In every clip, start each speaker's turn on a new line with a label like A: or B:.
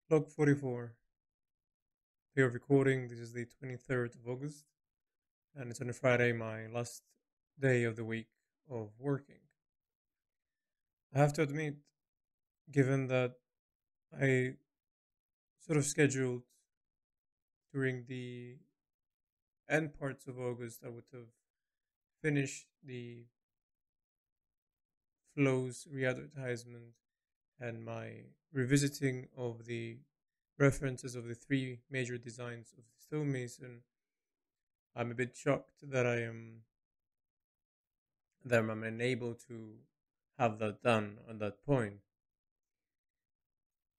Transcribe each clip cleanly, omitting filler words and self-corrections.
A: Log 44. Day of recording. This is the 23rd of August, and it's on a Friday, my last day of the week of working. I have to admit, given that I sort of scheduled during the end parts of August, I would have finished the Flows re advertisement and my revisiting of the references of the three major designs of the Stonemason. I'm a bit shocked that I'm unable to have that done at that point.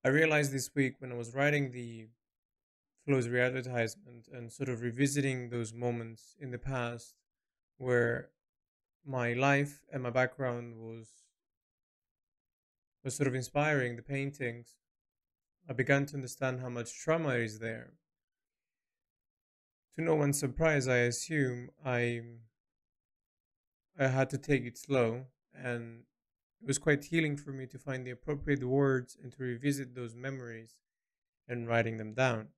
A: I realized this week when I was writing the Flows advertisement and sort of revisiting those moments in the past where my life and my background was sort of inspiring the paintings. I began to understand how much trauma is there. To no one's surprise, I assume I had to take it slow, and it was quite healing for me to find the appropriate words and to revisit those memories and writing them down.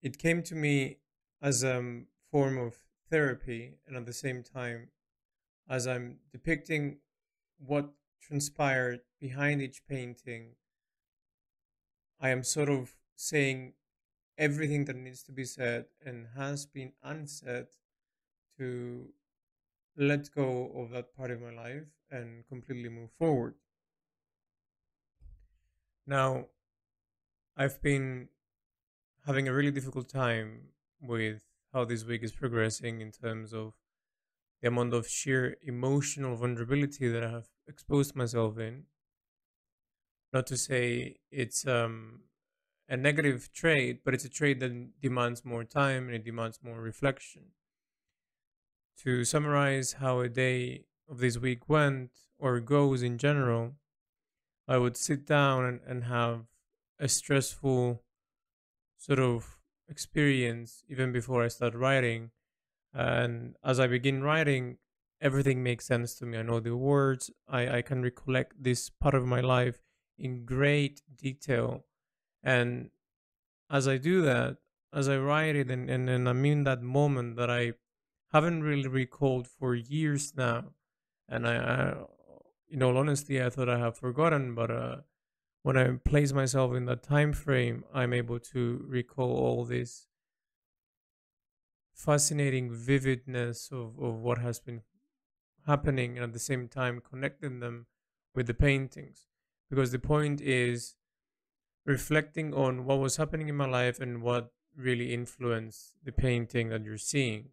A: It came to me as a form of therapy, and at the same time, as I'm depicting what transpired behind each painting, I am sort of saying everything that needs to be said and has been unsaid to let go of that part of my life and completely move forward. Now, I've been having a really difficult time with how this week is progressing in terms of the amount of sheer emotional vulnerability that I have exposed myself in. Not to say it's a negative trait, but it's a trait that demands more time and it demands more reflection. To summarize how a day of this week went or goes in general, I would sit down and have a stressful sort of experience even before I start writing. And as I begin writing, everything makes sense to me. I know the words, I can recollect this part of my life in great detail. And as I do that, as I write it, and I'm in that moment that I haven't really recalled for years now. And in all honesty, I thought I have forgotten, but when I place myself in that time frame, I'm able to recall all this fascinating vividness of what has been happening and at the same time connecting them with the paintings. Because the point is reflecting on what was happening in my life and what really influenced the painting that you're seeing,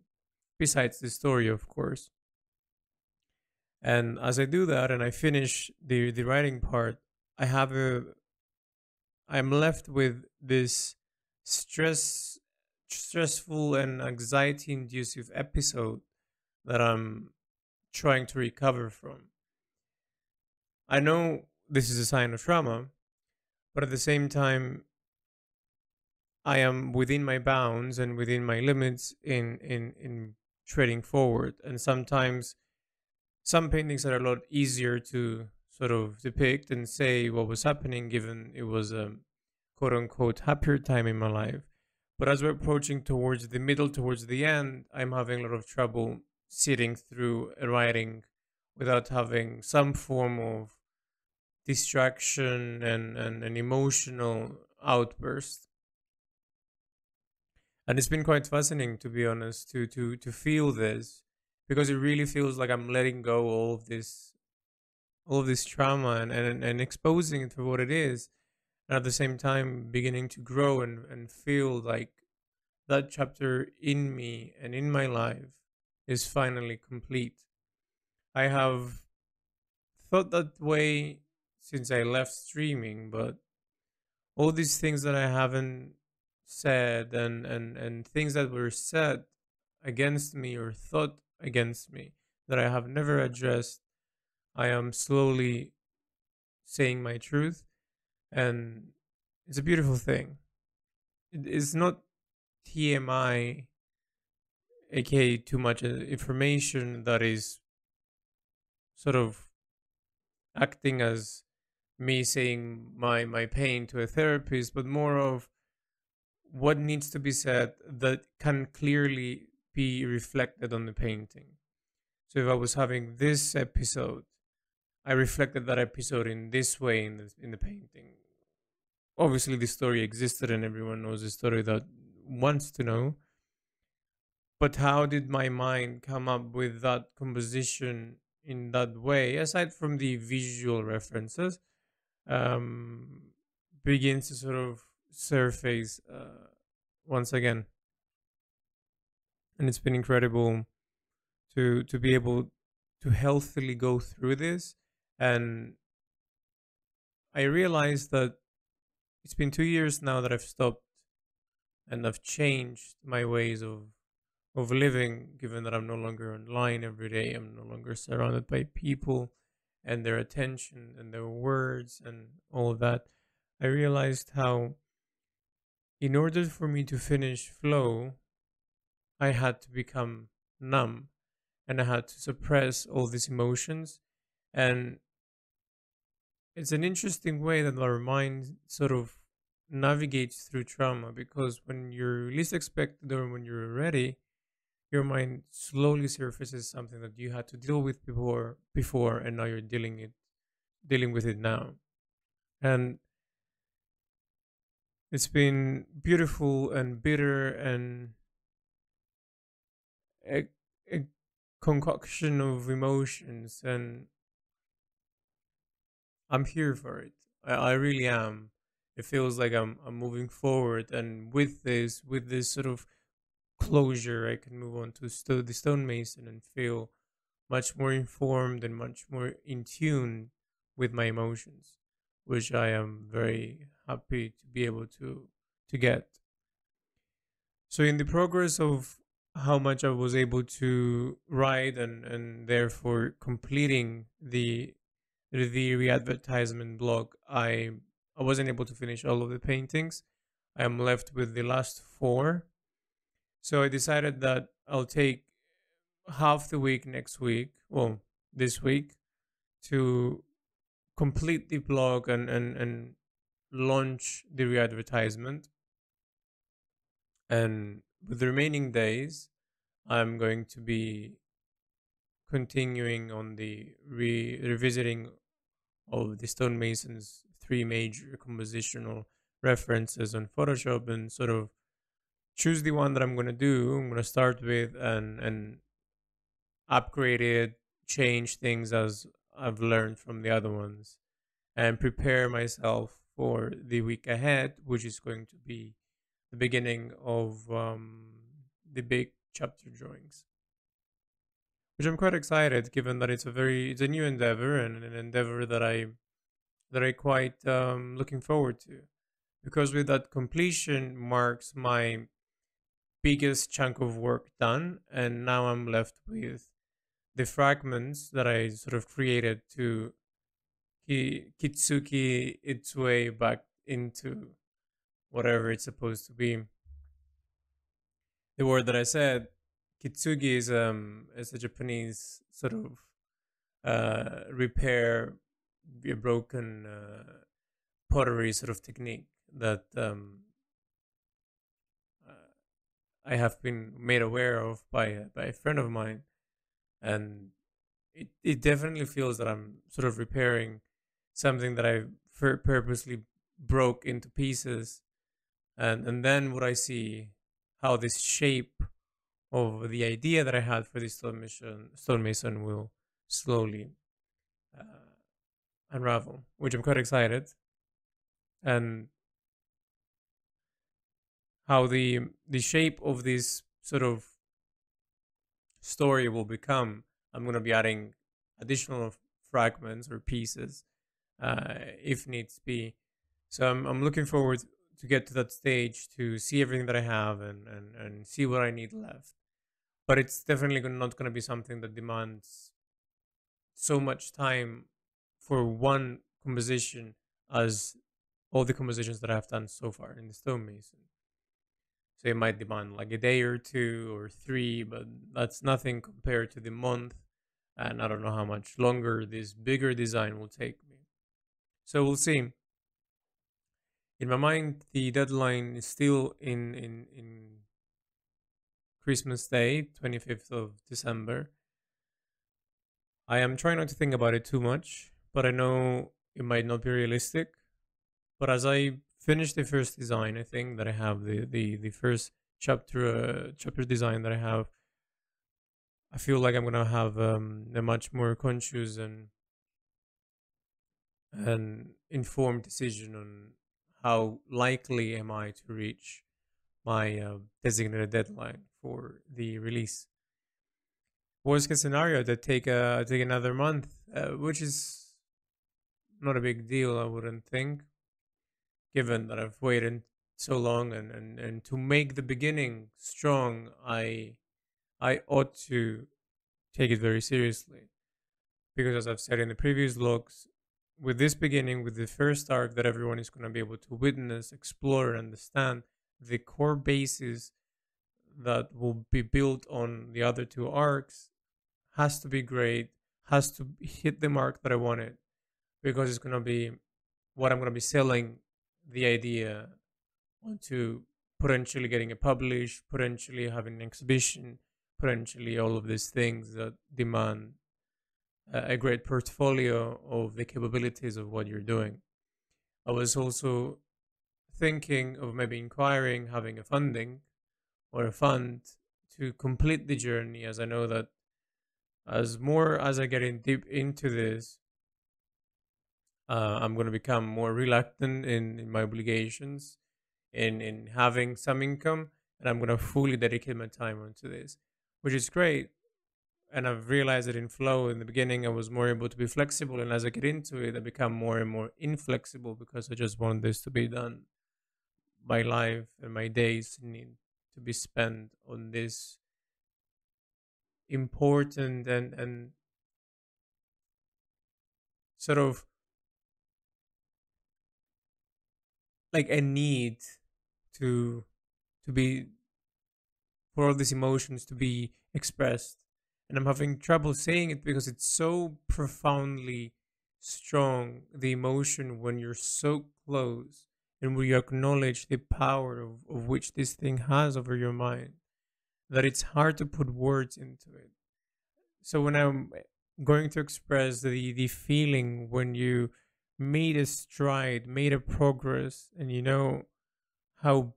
A: besides the story, of course. And as I do that and I finish the writing part, I have a I'm left with this stress stressful and anxiety inducive episode that I'm trying to recover from. I know this is a sign of trauma, but at the same time I am within my bounds and within my limits in treading forward. And sometimes some paintings are a lot easier to sort of depict and say what was happening given it was a quote unquote happier time in my life. But as we're approaching towards the middle, towards the end, I'm having a lot of trouble sitting through a writing without having some form of distraction and an emotional outburst. And it's been quite fascinating, to be honest, to feel this because it really feels like I'm letting go all of this trauma and exposing it for what it is, and at the same time beginning to grow and feel like that chapter in me and in my life is finally complete. I have thought that way since I left streaming, but all these things that I haven't said and things that were said against me or thought against me that I have never addressed, I am slowly saying my truth, and it's a beautiful thing. It is not TMI, aka too much information that is sort of acting as me saying my pain to a therapist, but more of what needs to be said that can clearly be reflected on the painting. So if I was having this episode, I reflected that episode in this way in the painting. Obviously, the story existed and everyone knows the story that wants to know. But how did my mind come up with that composition in that way, aside from the visual references, um, begins to sort of surface once again. And it's been incredible to be able to healthily go through this. And I realized that it's been 2 years now that I've stopped and I've changed my ways of living, given that I'm no longer online every day. I'm no longer surrounded by people and their attention and their words and all of that. I realized how, in order for me to finish flow, I had to become numb and I had to suppress all these emotions. And it's an interesting way that our mind sort of navigates through trauma, because when you're least expected or when you're ready, your mind slowly surfaces something that you had to deal with before and now you're dealing with it now. And it's been beautiful and bitter and a, a concoction of emotions, and I'm here for it. I really am. It feels like I'm moving forward, and with this sort of closure, I can move on to the stonemason and feel much more informed and much more in tune with my emotions, which I am very happy to be able to get. So in the progress of how much I was able to write and therefore completing the re-advertisement blog, I wasn't able to finish all of the paintings. I am left with the last four. So I decided that I'll take half the week next week, well, this week, to complete the blog and launch the re-advertisement. And with the remaining days, I'm going to be continuing on the revisiting of the stonemason's three major compositional references on Photoshop and sort of choose the one that I'm going to do. I'm going to start with and upgrade it, change things as I've learned from the other ones, and prepare myself for the week ahead, which is going to be the beginning of the big chapter drawings, which I'm quite excited, given that it's a new endeavor and an endeavor that I quite looking forward to, because with that completion marks my biggest chunk of work done, and now I'm left with the fragments that I sort of created to kitsuki its way back into whatever it's supposed to be. The word that I said, kitsugi, is a Japanese sort of repair a broken pottery sort of technique that uh, I have been made aware of by a friend of mine, and it definitely feels that I'm sort of repairing something that I purposely broke into pieces, and then what I see, how this shape of the idea that I had for this stonemason will slowly uh, unravel, which I'm quite excited, and how the shape of this sort of story will become. I'm going to be adding additional fragments or pieces if needs be. So I'm looking forward to get to that stage to see everything that I have and see what I need left. But it's definitely not going to be something that demands so much time for one composition as all the compositions that I've done so far in the stonemason. So it might demand like a day or two or three, but that's nothing compared to the month. And I don't know how much longer this bigger design will take me. So we'll see. In my mind, the deadline is still in Christmas Day, 25th of December. I am trying not to think about it too much, but I know it might not be realistic. But as I finish the first design, I think that I have the first chapter design that I have. I feel like I'm gonna have a much more conscious and informed decision on how likely am I to reach my designated deadline for the release. Worst case scenario, that take another month, which is not a big deal, I wouldn't think, given that I've waited so long, and to make the beginning strong, I ought to take it very seriously, because as I've said in the previous logs, with this beginning, with the first arc that everyone is going to be able to witness, explore, and understand, the core basis that will be built on the other two arcs has to be great, has to hit the mark that I wanted, because it's going to be what I'm going to be selling the idea onto, potentially getting it published, potentially having an exhibition, potentially all of these things that demand a great portfolio of the capabilities of what you're doing. I was also thinking of maybe inquiring having a funding or a fund to complete the journey, as I know that as more as I get in deep into this, I'm going to become more reluctant in my obligations, in having some income, and I'm going to fully dedicate my time onto this, which is great. And I've realized that in flow, in the beginning, I was more able to be flexible, and as I get into it, I become more and more inflexible, because I just want this to be done. My life and my days need to be spent on this important and sort of like a need to be, for all these emotions to be expressed. And I'm having trouble saying it because it's so profoundly strong, the emotion, when you're so close and when you acknowledge the power of which this thing has over your mind, that it's hard to put words into it. So when I'm going to express the feeling when you made a stride, made a progress, and you know how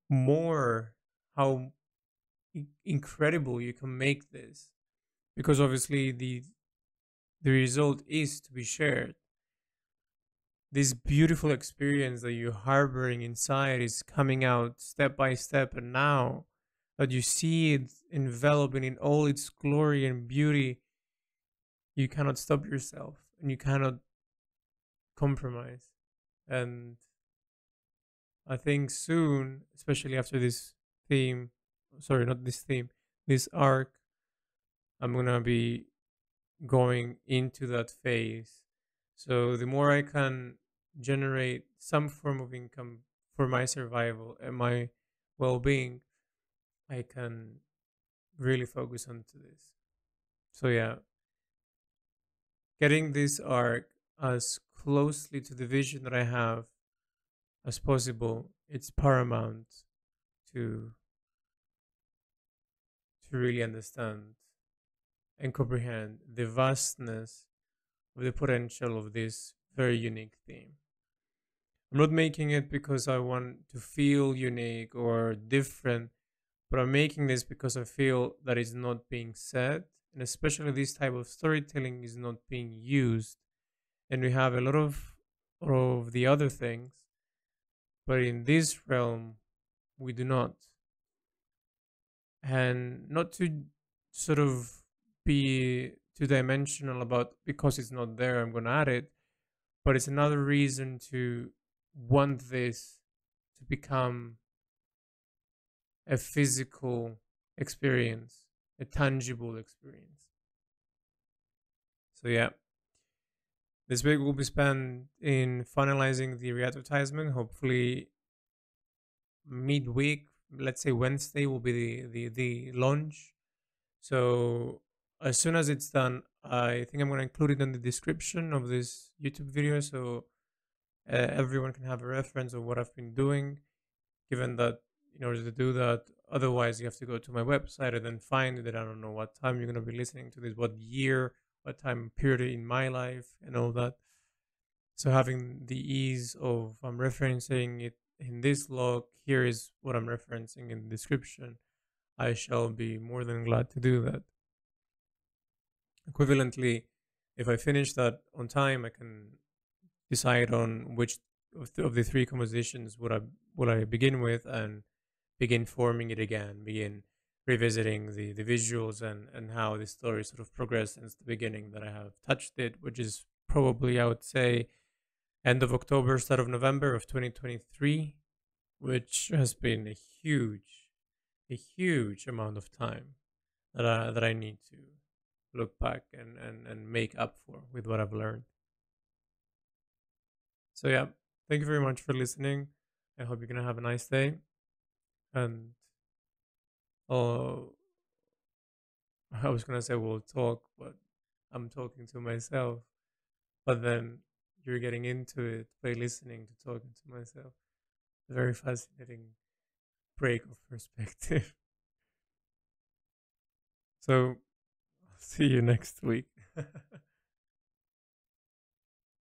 A: more, how incredible you can make this, because obviously the result is to be shared. This beautiful experience that you're harboring inside is coming out step by step, and now that you see it enveloping in all its glory and beauty, you cannot stop yourself and you cannot compromise. And I think soon, especially after this theme, sorry, not this theme, this arc, I'm gonna be going into that phase. So the more I can generate some form of income for my survival and my well-being, I can really focus onto this. So yeah, getting this arc as closely to the vision that I have as possible, it's paramount to really understand and comprehend the vastness of the potential of this very unique theme. I'm not making it because I want to feel unique or different, but I'm making this because I feel that it's not being said, and especially this type of storytelling is not being used. And we have a lot of the other things, but in this realm, we do not. And not to sort of be two dimensional about because it's not there, I'm going to add it, but it's another reason to want this to become a physical experience, a tangible experience. So, yeah, this week will be spent in finalizing the re-advertisement. Hopefully, midweek, let's say Wednesday, will be the launch. So as soon as it's done, I think I'm going to include it in the description of this YouTube video so everyone can have a reference of what I've been doing. Given that in order to do that, otherwise you have to go to my website and then find that I don't know what time you're going to be listening to this, what year, what time period in my life, and all that. So having the ease of I'm referencing it in this log, here is what I'm referencing in the description. I shall be more than glad to do that. Equivalently, if I finish that on time, I can decide on which of the three compositions would I begin with and begin forming it again, begin revisiting the visuals and how the story sort of progressed since the beginning that I have touched it, which is probably, I would say, end of October, start of November of 2023, which has been a huge amount of time that I need to look back and make up for with what I've learned. So yeah, thank you very much for listening. I hope you're gonna have a nice day. And oh, I was gonna say we'll talk, but I'm talking to myself. But then you're getting into it by listening to talking to myself. A very fascinating break of perspective. So I'll see you next week.